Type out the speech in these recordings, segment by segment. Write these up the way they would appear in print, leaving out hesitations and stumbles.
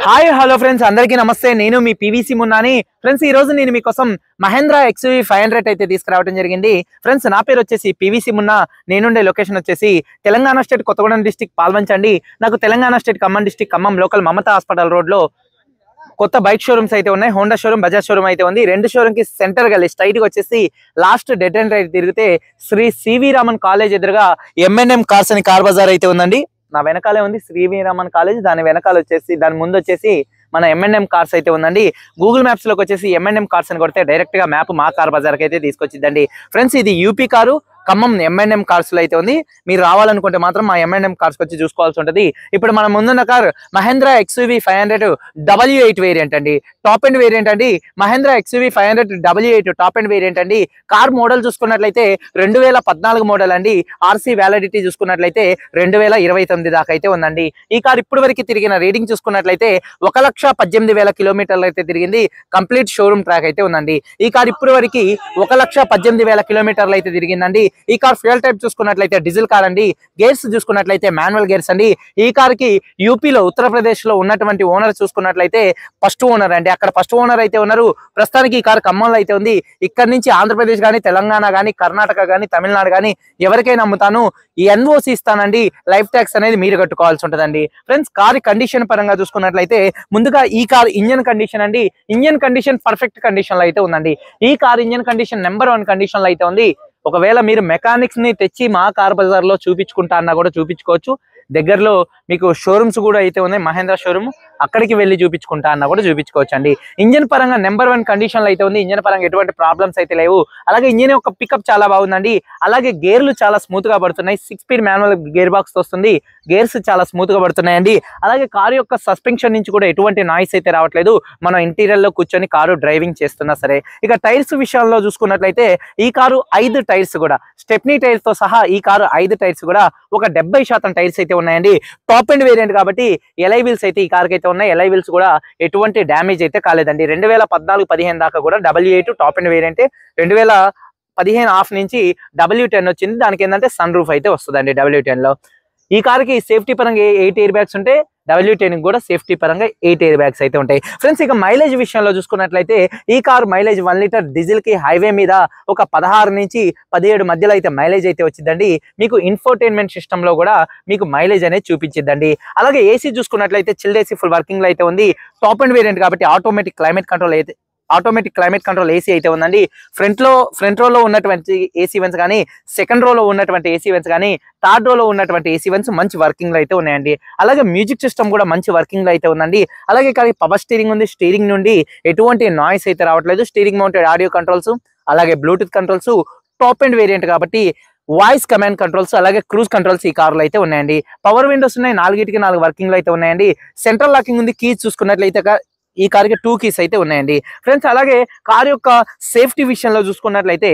Hi hello friends, అందరికీ నమస్తే. నేను మీ పీవీసీ మున్నాని. ఫ్రెండ్స్, ఈ రోజు నేను మీకోసం మహేంద్ర XUV 500 అయితే తీసుకురావడం జరిగింది. ఫ్రెండ్స్, నా పేరు వచ్చేసి పీవీసీ మున్నా. నేనుండే లొకేషన్ వచ్చేసి తెలంగాణ స్టేట్ కొత్తగూడెం డిస్టిక్ పాల్వంచండి. నాకు Telangana state Khammam district Khammam local Mamata hospital road లో కొత్త బైక్ షోరూమ్స్ అయితే ఉన్నాయి. హోండా షోరూమ్, బజాజ్ షోరూమ్ అయితే ఉంది. రెండు షోరూమ్ కి సెంటర్ గా స్ట్రైట్ గా వచ్చేసి లాస్ట్ డెడ్ అండ్ రైట్ తిరిగితే శ్రీ సివి రామన్ కాలేజ్ ఎదురుగా M&M కార్స్ అని కార్ బజార్ అయితే ఉందండి. నా వెనకాలే ఉంది శ్రీవి రామన్ కాలేజ్. దాని వెనకాల వచ్చేసి దాని ముందు వచ్చేసి మన M&M కార్స్ అయితే ఉందండి. గూగుల్ మ్యాప్స్ లోకి వచ్చేసి M&M కార్స్ అని కొడితే డైరెక్ట్ గా మ్యాప్ మా కార్ బజార్ కి అయితే తీసుకొచ్చిద్దండి. ఫ్రెండ్స్, ఇది UP car, Khammam M&M cars లో అయితే ఉంది. మీరు రావాలనుకుంటే మాత్రం మా M&M కార్స్ వచ్చి చూసుకోవాల్సి ఉంటుంది. ఇప్పుడు మనం ముందున్న car Mahindra XUV 500 W8 variant అండి. టాప్ ఎండ్ వేరియంట్ అండి. Mahindra XUV 500 W8 top end variant అండి. కార్ మోడల్ చూసుకున్నట్లయితే 2014 మోడల్ అండి. ఆర్సీ వ్యాలిడిటీ చూసుకున్నట్లయితే 2029 దాకా అయితే ఉందండి. ఈ కార్ ఇప్పటి వరకు తిరిగిన రీడింగ్ చూసుకున్నట్లయితే 1,18,000 కిలోమీటర్లు అయితే తిరిగింది. కంప్లీట్ షోరూమ్ ట్రాక్ అయితే ఉందండి. ఈ కార్ ఇప్పటి వరకు 1,18,000 కిలోమీటర్లు అయితే తిరిగిందండి. ఈ కార్ ఫ్యూయల్ టైప్ చూసుకున్నట్లయితే డీజిల్ కార్ అండి. గేర్స్ చూసుకున్నట్లయితే మాన్యువల్ గేర్స్ అండి. ఈ కార్ కి యూపీలో ఉత్తరప్రదేశ్ లో ఉన్నటువంటి ఓనర్ చూసుకున్నట్లయితే ఫస్ట్ ఓనర్ అండి. అక్కడ ఫస్ట్ ఓనర్ అయితే ఉన్నారు. ప్రస్తుతానికి ఈ కార్ ఖమ్మంలో అయితే ఉంది. ఇక్కడ నుంచి ఆంధ్రప్రదేశ్ గానీ, తెలంగాణ గానీ, కర్ణాటక గానీ, తమిళనాడు గానీ ఎవరికైనా అమ్ముతాను. ఈ ఎన్ఓసి ఇస్తానండి. లైఫ్ ట్యాక్స్ అనేది మీరు కట్టుకోవాల్సి ఉంటుందండి. ఫ్రెండ్స్, కార్ కండిషన్ పరంగా చూసుకున్నట్లయితే ముందుగా ఈ కార్ ఇంజన్ కండిషన్ అండి. ఇంజన్ కండిషన్ పర్ఫెక్ట్ కండిషన్ లో అయితే ఉందండి. ఈ car engine condition number 1 condition లో అయితే ఉంది. ఒకవేళ మీరు మెకానిక్స్ ని తెచ్చి మా కార్ బజార్ లో చూపించుకుంటా అన్నా కూడా చూపించుకోవచ్చు. దగ్గరలో మీకు షోరూమ్స్ కూడా అయితే ఉన్నాయి. మహేంద్ర షోరూమ్, అక్కడికి వెళ్ళి చూపించుకుంటా అన్నా కూడా చూపించుకోవచ్చు అండి. ఇంజన్ పరంగా నెంబర్ 1 కండిషన్ లో అయితే ఉంది. ఇంజన్ పరంగా ఎటువంటి ప్రాబ్లమ్స్ అయితే లేవు. అలాగే ఇంజన్ యొక్క పికప్ చాలా బాగుందండి. అలాగే గేర్లు చాలా స్మూత్ గా పడుతున్నాయి. 6 స్పీడ్ మాన్యువల్ గేర్ బాక్స్ వస్తుంది. గేర్స్ చాలా స్మూత్ గా పడుతున్నాయండి. అలాగే కారు యొక్క సస్పెన్షన్ నుంచి కూడా ఎటువంటి నాయిస్ అయితే రావట్లేదు. మనం ఇంటీరియర్ లో కూర్చొని కారు డ్రైవింగ్ చేస్తున్నా సరే. ఇక టైర్స్ విషయంలో చూసుకున్నట్లయితే ఈ కారు 5 టైర్స్ కూడా స్టెప్నీ టైర్స్ తో సహా ఈ కారు 5 టైర్స్ కూడా ఒక 70% టైర్స్ అయితే ఉన్నాయండి. టాప్ ఎండ్ వేరియంట్ కాబట్టి ఎలై వీల్స్ అయితే ఈ కార్కి అయితే ఉన్నాయి. ఎలై వీల్స్ కూడా ఎటువంటి డ్యామేజ్ అయితే కాలేదండి. 2014-15 దాకా కూడా W8 top end variant. 2015 half నుంచి W10 వచ్చింది. దానికి ఏంటంటే సన్ రూఫ్ అయితే వస్తుందండి W10 లో. ఈ కార్కి సేఫ్టీ పరంగా 8 ఎయిర్ బ్యాగ్స్ ఉంటాయి. W10 కూడా సేఫ్టీ పరంగా 8 ఎయిర్ బ్యాగ్స్ అయితే ఉంటాయి. ఫ్రెండ్స్, ఇక మైలేజ్ విషయంలో చూసుకున్నట్లయితే ఈ కార్ మైలేజ్ 1 లీటర్ డీజిల్ కి హైవే మీద ఒక 16 నుంచి 17 మధ్యలో అయితే మైలేజ్ అయితే వచ్చిందండి. మీకు ఇన్ఫోటైన్మెంట్ సిస్టమ్ లో కూడా మీకు మైలేజ్ అనేది చూపించిద్దండి. అలాగే ఏసీ చూసుకున్నట్లయితే చిల్డ్ ఏసీ ఫుల్ వర్కింగ్ లో అయితే ఉంది. టాప్ అండ్ వేరియంట్ కాబట్టి ఆటోమేటిక్ క్లైమేట్ కంట్రోల్ ఏసీ అయితే ఉందండి. ఫ్రంట్ రోలో ఉన్నటువంటి ఏసీ వెన్స్ కానీ, సెకండ్ రోలో ఉన్నటువంటి ఏసీ వెన్స్ కానీ, థర్డ్ రోలో ఉన్నటువంటి ఏసీ వెన్స్ మంచి వర్కింగ్ లో అయితే ఉన్నాయండి. అలాగే మ్యూజిక్ సిస్టమ్ కూడా మంచి వర్కింగ్ లో అయితే ఉందండి. అలాగే కానీ పవర్ స్టీరింగ్ ఉంది. స్టీరింగ్ నుండి ఎటువంటి నాయిస్ అయితే రావట్లేదు. స్టీరింగ్ మౌంటెడ్ ఆడియో కంట్రోల్స్, అలాగే Bluetooth controls, top end variant కాబట్టి వాయిస్ కమాండ్ కంట్రోల్స్, అలాగే క్రూజ్ కంట్రోల్స్ ఈ కార్లో అయితే ఉన్నాయండి. పవర్ విండోస్ ఉన్నాయి. 4 వర్కింగ్ లో అయితే ఉన్నాయండి. సెంట్రల్ లాకింగ్ ఉంది. కీస్ చూసుకున్నట్లయితే ఈ కార్కి 2 కీస్ అయితే ఉన్నాయండి. ఫ్రెండ్స్, అలాగే కార్ యొక్క సేఫ్టీ విషయంలో చూసుకున్నట్లయితే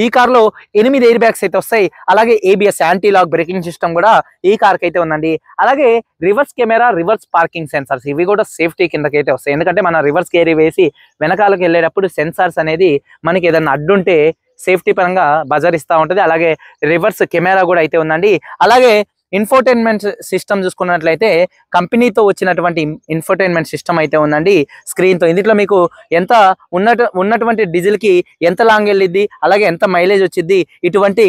ఈ కార్లో 8 ఎయిర్ బ్యాగ్స్ అయితే వస్తాయి. అలాగే ABS anti lock braking system కూడా ఈ కార్కి అయితే ఉందండి. అలాగే reverse camera, reverse parking sensors ఇవి కూడా సేఫ్టీ కిందకైతే వస్తాయి. ఎందుకంటే మన రివర్స్ గేర్ వేసి వెనకాలకి వెళ్ళేటప్పుడు సెన్సార్స్ అనేది మనకి ఏదైనా అడ్డుంటే సేఫ్టీ పరంగా బజర్ ఇస్తూ ఉంటుంది. అలాగే రివర్స్ కెమెరా కూడా అయితే ఉందండి. అలాగే ఇన్ఫోటైన్మెంట్ సిస్టమ్ చూసుకున్నట్లయితే కంపెనీతో వచ్చినటువంటి ఇన్ఫోటైన్మెంట్ సిస్టమ్ అయితే ఉందండి. స్క్రీన్ తో ఇందులో మీకు ఎంత ఉన్నటువంటి డీజిల్ కి ఎంత లాంగ్ వెళ్ళిద్ది, అలాగే ఎంత మైలేజ్ వచ్చింది, ఇటువంటి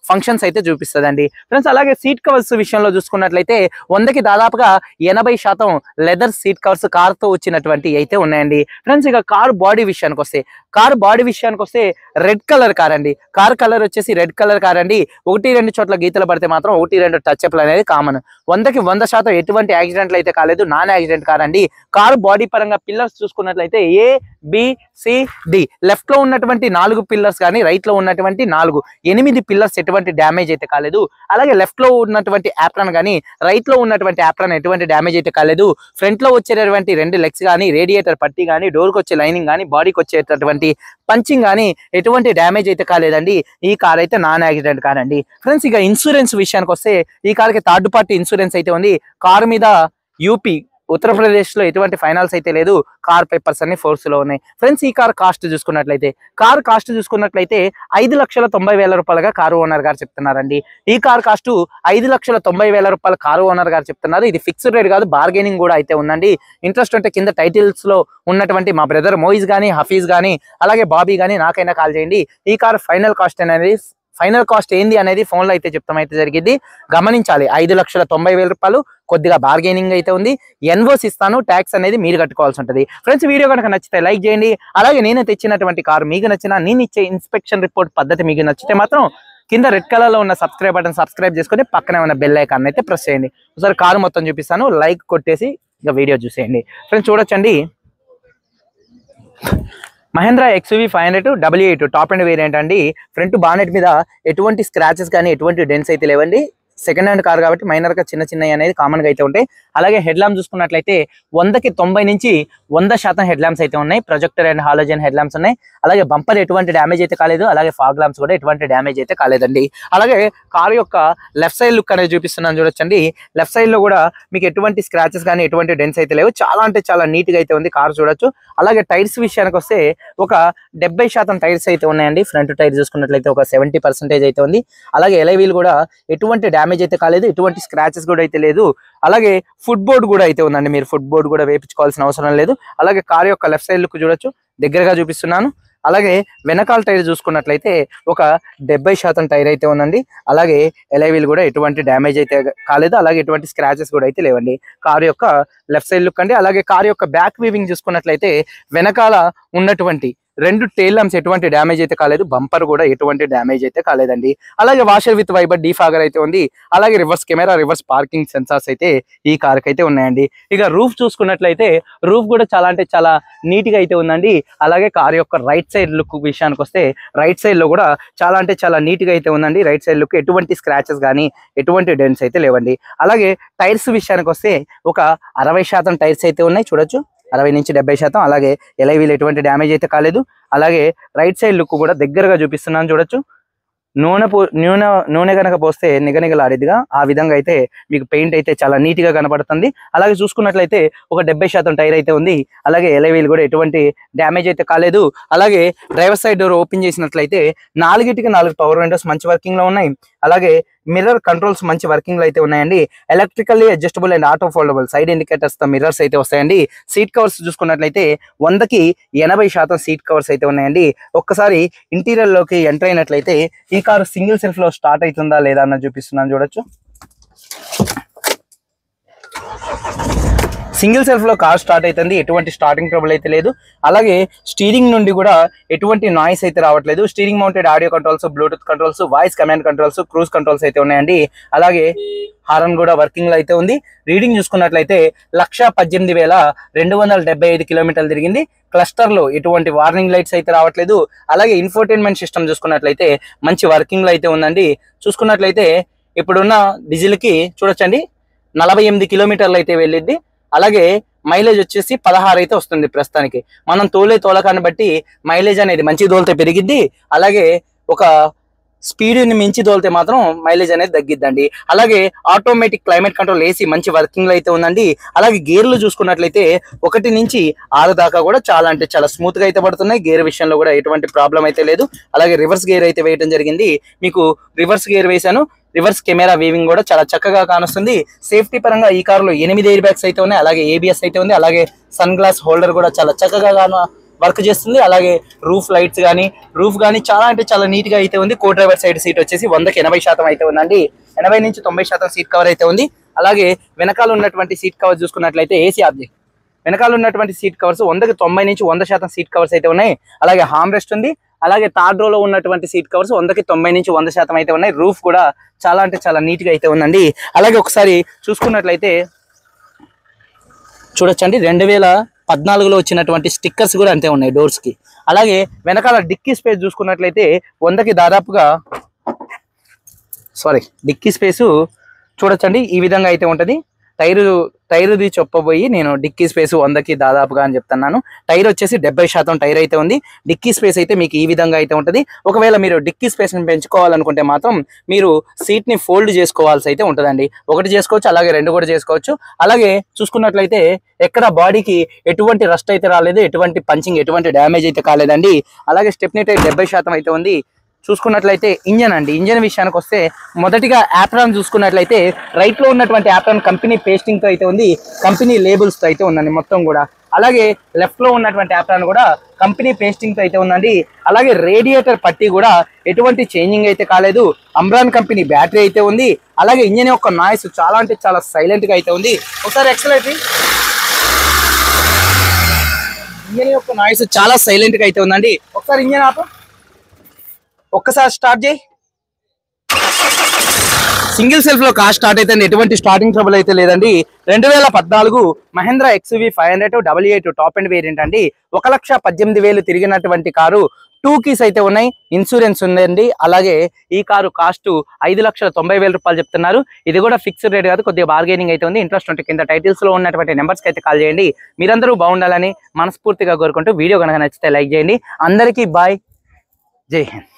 ఫంక్షన్స్ అయితే చూపిస్తుందండి. ఫ్రెండ్స్, అలాగే సీట్ కవర్స్ విషయంలో చూసుకున్నట్లయితే 100కి దాదాపుగా 80% లెదర్ సీట్ కవర్స్ కార్ తో వచ్చినటువంటి అయితే ఉన్నాయండి. ఫ్రెండ్స్, ఇక కార్ బాడీ విషయానికి వస్తే రెడ్ కలర్ కార్ అండి. కార్ కలర్ వచ్చేసి రెడ్ కలర్ కార్ అండి. 1-2 చోట్ల గీతలు పడితే మాత్రం 1-2 టచ్ అప్లు అనేది కామన్. 100కి 100% ఎటువంటి యాక్సిడెంట్లు అయితే కాలేదు. నాన్ యాక్సిడెంట్ కార్ అండి. కార్ బాడీ పరంగా పిల్లర్స్ చూసుకున్నట్లయితే ABCD లెఫ్ట్ లో ఉన్నటువంటి 4 పిల్లర్స్ కానీ, రైట్ లో ఉన్నటువంటి 8 పిల్లర్స్ ఎటువంటి డ్యామేజ్ అయితే కాలేదు. అలాగే లెఫ్ట్ లో ఉన్నటువంటి యాప్రాన్ కానీ, రైట్ లో ఉన్నటువంటి యాప్రాన్ ఎటువంటి డ్యామేజ్ అయితే కాలేదు. ఫ్రంట్ లో వచ్చేటటువంటి 2 లెగ్స్ కానీ, రేడియేటర్ పట్టి కానీ, డోర్ కి వచ్చే లైనింగ్ కానీ, బాడీకి వచ్చేటటువంటి పంచింగ్ కానీ ఎటువంటి డ్యామేజ్ అయితే కాలేదండి. ఈ కార్ అయితే నాన్ యాక్సిడెంట్ కార్ అండి. ఫ్రెండ్స్, ఇక ఇన్సూరెన్స్ విషయానికి వస్తే ఈ కార్కి థర్డ్ పార్టీ ఇన్సూరెన్స్ అయితే ఉంది. కారు మీద యూపీ ఉత్తరప్రదేశ్ లో ఎటువంటి ఫైనాన్స్ అయితే లేదు, కార్ పేపర్స్ అన్ని ఫోర్స్ లో ఉన్నాయి. ఫ్రెండ్స్ ఈ కార్ కాస్ట్ చూసుకున్నట్లయితే 5,90,000 రూపాయలుగా కారు ఓనర్ గారు చెప్తున్నారండి. ఈ కార్ కాస్ట్ 5,90,000 రూపాయలు కారు ఓనర్ గారు చెప్తున్నారు. ఇది ఫిక్స్డ్ రేట్ కాదు, బార్గెనింగ్ కూడా అయితే ఉందండి. ఇంట్రెస్ట్ ఉంటే కింద టైటిల్స్ లో ఉన్నటువంటి మా బ్రదర్ మోయిజ్ గానీ, హఫీజ్ గానీ, అలాగే బాబీ గానీ నాకైనా కాల్ చేయండి. ఈ కార్ ఫైనల్ కాస్ట్ ఏంది అనేది ఫోన్ లో అయితే చెప్తామైతే జరిగింది. గమనించాలి, 5,90,000 రూపాయలు, కొద్దిగా బార్గెనింగ్ అయితే ఉంది. ఎన్వోస్ ఇస్తాను, ట్యాక్స్ అనేది మీరు కట్టుకోవాల్సి ఉంటుంది. ఫ్రెండ్స్ వీడియో కనుక నచ్చితే లైక్ చేయండి. అలాగే నేను తెచ్చినటువంటి కారు మీకు నచ్చినా, నేను ఇచ్చే ఇన్స్పెక్షన్ రిపోర్ట్ పద్ధతి మీకు నచ్చితే మాత్రం కింద రెడ్ కలర్ లో ఉన్న సబ్స్క్రైబ్ బటన్ సబ్స్క్రైబ్ చేసుకొని పక్కనే ఉన్న బెల్ ఐకాన్ అయితే ప్రెస్ చేయండి. ఒకసారి కారు మొత్తం చూపిస్తాను, లైక్ కొట్టేసి ఇక వీడియో చూసేయండి. ఫ్రెండ్స్ చూడొచ్చండి, Mahindra XUV 500 W8 top end variant అండి. ఫ్రంట్ బానెట్ మీద ఎటువంటి స్క్రాచెస్ కానీ ఎటువంటి డెన్స్ అయితే లేవండి. సెకండ్ హ్యాండ్ కార్ కాబట్టి మైనర్ గా చిన్న అనేది కామన్ గా అయితే ఉంటాయి. అలాగే హెడ్ ల్యాంప్ చూసుకున్నట్లయితే 100కి 90 నుంచి 100% హెడ్ ల్యాంప్స్ అయితే ఉన్నాయి. Projector and halogen head lamps ఉన్నాయి. అలాగే బంపర్ ఎటువంటి డ్యామేజ్ అయితే కాలేదు. అలాగే ఫాగ్ ల్యాంప్స్ కూడా ఎటువంటి డ్యామేజ్ అయితే కాలేదండి. అలాగే కార్ యొక్క లెఫ్ట్ సైడ్ లుక్ అనేది చూపిస్తున్నాను చూడొచ్చండి. లెఫ్ట్ సైడ్ లో కూడా మీకు ఎటువంటి స్క్రాచెస్ కానీ ఎటువంటి డెన్స్ అయితే లేవు. చాలా అంటే చాలా నీట్ గా అయితే ఉంది కార్ చూడొచ్చు. అలాగే టైర్స్ విషయానికి వస్తే ఒక 70% టైర్స్ అయితే ఉన్నాయండి. ఫ్రంట్ టైర్ చూసుకున్నట్లయితే ఒక 70% అయితే ఉంది. అలాగే ఎలై వీల్ కూడా ఎటువంటి డ్యామేజ్ అయితే కాలేదు, ఎటువంటి స్క్రాచెస్ కూడా అయితే లేదు. అలాగే ఫుట్ బోర్డ్ కూడా అయితే ఉందండి, మీరు ఫుట్ బోర్డ్ కూడా వేయించుకోవాల్సిన అవసరం లేదు. అలాగే కార్ యొక్క లెఫ్ట్ సైడ్ లుక్ చూడొచ్చు, దగ్గరగా చూపిస్తున్నాను. అలాగే వెనకాల టైర్ చూసుకున్నట్లయితే ఒక 70% టైర్ అయితే ఉందండి. అలాగే ఎలై వీల్ కూడా ఎటువంటి డ్యామేజ్ అయితే కాలేదు. అలాగే ఎటువంటి స్క్రాచెస్ కూడా అయితే లేవండి. కార్ యొక్క లెఫ్ట్ సైడ్ లుక్ అండి. అలాగే కార్ యొక్క బ్యాక్ వీవింగ్ చూసుకున్నట్లయితే వెనకాల ఉన్నటువంటి 2 టైల్ ల్యాంప్స్ ఎటువంటి డ్యామేజ్ అయితే కాలేదు. బంపర్ కూడా ఎటువంటి డ్యామేజ్ అయితే కాలేదండి. అలాగే వాషర్ విత్ వైబర్ డీఫాగర్ అయితే ఉంది. అలాగే reverse camera, reverse parking sensors అయితే ఈ కార్ కి అయితే ఉన్నాయండి. ఇక రూఫ్ చూసుకున్నట్లయితే రూఫ్ కూడా చాలా అంటే చాలా నీట్ గా అయితే ఉందండి. అలాగే కార్ యొక్క రైట్ సైడ్ లుక్ విషయానికి వస్తే రైట్ సైడ్ లో కూడా చాలా అంటే చాలా నీట్ గా అయితే ఉందండి. రైట్ సైడ్ లుక్ ఎటువంటి స్క్రాచెస్ కానీ ఎటువంటి డెంట్స్ అయితే లేవండి. అలాగే టైర్స్ విషయానికి వస్తే ఒక 60% టైర్స్ అయితే ఉన్నాయి చూడొచ్చు, 60 నుంచి 70%. అలాగే ఎలై వీల్ ఎటువంటి డ్యామేజ్ అయితే కాలేదు. అలాగే రైట్ సైడ్ లుక్ కూడా దగ్గరగా చూపిస్తున్నాను చూడొచ్చు. నూనె కనుక పోస్తే నిగనిగలాడేదిగా ఆ విధంగా అయితే మీకు పెయింట్ అయితే చాలా నీట్ గా కనపడుతుంది. అలాగే చూసుకున్నట్లయితే ఒక 70% టైర్ అయితే ఉంది. అలాగే ఎలై వీల్ కూడా ఎటువంటి డ్యామేజ్ అయితే కాలేదు. అలాగే డ్రైవర్ సైడ్ డోర్ ఓపెన్ చేసినట్లయితే 4 పవర్ విండోస్ మంచి వర్కింగ్ లో ఉన్నాయి. అలాగే మిర్రర్ కంట్రోల్స్ మంచి వర్కింగ్ లో అయితే ఉన్నాయండి. Electrically adjustable and auto foldable side indicators తో మిర్రర్స్ అయితే వస్తాయండి. సీట్ కవర్స్ చూసుకున్నట్లయితే 100కి 80% సీట్ కవర్స్ అయితే ఉన్నాయండి. ఒక్కసారి ఇంటీరియర్ లోకి ఎంటర్ అయినట్లయితే ఈ కారు సింగిల్ సెల్ఫ్ లో స్టార్ట్ అవుతుందా లేదా అన్న చూపిస్తున్నాను చూడొచ్చు. సింగిల్ సెల్ఫ్ లో కార్ స్టార్ట్ అవుతుంది, ఎటువంటి స్టార్టింగ్ ట్రబుల్ అయితే లేదు. అలాగే స్టీరింగ్ నుండి కూడా ఎటువంటి నాయిస్ అయితే రావట్లేదు. Steering mounted audio controls, Bluetooth controls, voice command controls, cruise controls అయితే ఉన్నాయండి. అలాగే హారన్ కూడా వర్కింగ్ లో అయితే ఉంది. రీడింగ్ చూసుకున్నట్లయితే 1,18,275 కిలోమీటర్లు తిరిగింది. క్లస్టర్ లో ఎటువంటి వార్నింగ్ లైట్స్ అయితే రావట్లేదు. అలాగే ఇన్ఫోటైన్మెంట్ సిస్టమ్ చూసుకున్నట్లయితే మంచి వర్కింగ్ లో అయితే ఉందండి. చూసుకున్నట్లయితే ఇప్పుడున్న డీజిల్ కి చూడొచ్చండి 48 కిలోమీటర్లు అయితే వెళ్ళిద్ది. అలాగే మైలేజ్ వచ్చేసి 16 అయితే వస్తుంది ప్రస్తుతానికి. మనం తోలకాన్ని బట్టి మైలేజ్ అనేది మంచి తోలితే పెరిగిద్ది. అలాగే ఒక స్పీడ్ని మించి తోలితే మాత్రం మైలేజ్ అనేది తగ్గిద్దండి. అలాగే ఆటోమేటిక్ క్లైమేట్ కంట్రోల్ ఏసీ మంచి వర్కింగ్ లో అయితే ఉందండి. అలాగే గేర్లు చూసుకున్నట్లయితే 1 నుంచి 6 దాకా కూడా చాలా అంటే చాలా స్మూత్ గా అయితే పడుతున్నాయి. గేర్ విషయంలో కూడా ఎటువంటి ప్రాబ్లం అయితే లేదు. అలాగే రివర్స్ గేర్ అయితే వేయడం జరిగింది. మీకు రివర్స్ గేర్ వేసాను. రివర్స్ కెమెరా వీవింగ్ కూడా చాలా చక్కగా కానొస్తుంది. సేఫ్టీ పరంగా ఈ కారులో 8 ఎయిర్ బ్యాగ్స్ అయితే ఉన్నాయి. అలాగే ABS అయితే ఉంది. అలాగే సన్ గ్లాస్ హోల్డర్ కూడా చాలా చక్కగా వర్క్ చేస్తుంది. అలాగే రూఫ్ కానీ చాలా అంటే చాలా నీట్ గా అయితే ఉంది. కో డ్రైవర్ సైడ్ సీట్ వచ్చేసి 100కి 80% అయితే ఉందండి. 80 నుంచి 90% సీట్ కవర్ అయితే ఉంది. అలాగే వెనకాల ఉన్నటువంటి సీట్ కవర్ చూసుకున్నట్లయితే ఏసీ ఆబ్జెక్ట్ వెనకాల ఉన్నటువంటి సీట్ కవర్స్ 100కి 90 నుంచి 100% సీట్ కవర్స్ అయితే ఉన్నాయి. అలాగే హామ్ రెస్ట్ ఉంది. అలాగే థర్డ్ రోలో ఉన్నటువంటి సీట్ కవర్స్ 100కి 90 నుంచి 100% అయితే ఉన్నాయి. రూఫ్ కూడా చాలా అంటే చాలా నీట్ గా అయితే ఉందండి. అలాగే ఒకసారి చూసుకున్నట్లయితే చూడొచ్చండి 2014లో వచ్చినటువంటి స్టిక్కర్స్ కూడా అంతే ఉన్నాయి డోర్స్ కి. అలాగే వెనకాల డిక్కీ స్పేస్ చూసుకున్నట్లయితే 100కి దాదాపుగా డిక్కీ స్పేస్ చూడొచ్చండి ఈ విధంగా అయితే ఉంటది. టైరుది చెప్పబోయి నేను డిక్కీ స్పేస్ 100కి దాదాపుగా అని చెప్తున్నాను. టైర్ వచ్చేసి 70% టైర్ అయితే ఉంది. డిక్కీ స్పేస్ అయితే మీకు ఈ విధంగా అయితే ఉంటుంది. ఒకవేళ మీరు డిక్కీ స్పేస్ని పెంచుకోవాలనుకుంటే మాత్రం మీరు సీట్ని ఫోల్డ్ చేసుకోవాల్సి అయితే ఉంటుందండి. ఒకటి చేసుకోవచ్చు, అలాగే 2 కూడా చేసుకోవచ్చు. అలాగే చూసుకున్నట్లయితే ఎక్కడ బాడీకి ఎటువంటి రస్ట్ అయితే రాలేదు, ఎటువంటి పంచింగ్, ఎటువంటి డ్యామేజ్ అయితే కాలేదండి. అలాగే స్టెప్నీ టైర్ 70% అయితే ఉంది. చూసుకున్నట్లయితే ఇంజన్ అండి, ఇంజన్ విషయానికి వస్తే మొదటిగా యాప్రాన్ చూసుకున్నట్లయితే రైట్ లో ఉన్నటువంటి యాప్రాన్ కంపెనీ పేస్టింగ్ తో అయితే ఉంది, కంపెనీ లేబుల్స్ తో అయితే ఉందండి మొత్తం కూడా. అలాగే లెఫ్ట్ లో ఉన్నటువంటి యాప్రాన్ కూడా కంపెనీ పేస్టింగ్ తో అయితే ఉందండి. అలాగే రేడియేటర్ పట్టి కూడా ఎటువంటి చేంజింగ్ అయితే కాలేదు. అంబ్రాన్ కంపెనీ బ్యాటరీ అయితే ఉంది. అలాగే ఇంజన్ యొక్క నాయిస్ చాలా అంటే చాలా సైలెంట్ గా అయితే ఉంది. ఒకసారి ఎక్సలెంట్ ఇంజన్ యొక్క నాయిస్ చాలా సైలెంట్ గా అయితే ఉందండి. ఒకసారి ఇంజన్ ఆపు, ఒక్కసారి స్టార్ట్ చేయి. సింగిల్ సెల్ఫ్ లో కార్ స్టార్ట్ అయితే ఎటువంటి స్టార్టింగ్ ట్రబుల్ అయితే లేదండి. 2014 Mahindra XUV 500 88 top end variant అండి. 1,18,000 తిరిగినటువంటి కారు. 2 keys అయితే ఉన్నాయి, ఇన్సూరెన్స్ ఉందండి. అలాగే ఈ కారు కాస్ట్ 5,90,000 రూపాయలు చెప్తున్నారు. ఇది కూడా ఫిక్స్డ్ రేట్ కాదు, కొద్దిగా బార్గెనింగ్ అయితే ఉంది. ఇంట్రెస్ట్ ఉంటే కింద టైటిల్స్ లో ఉన్నటువంటి నెంబర్స్కి అయితే కాల్ చేయండి. మీరందరూ బాగుండాలని మనస్ఫూర్తిగా కోరుకుంటూ వీడియో కనుక నచ్చితే లైక్ చేయండి. అందరికీ బాయ్, జై హింద్.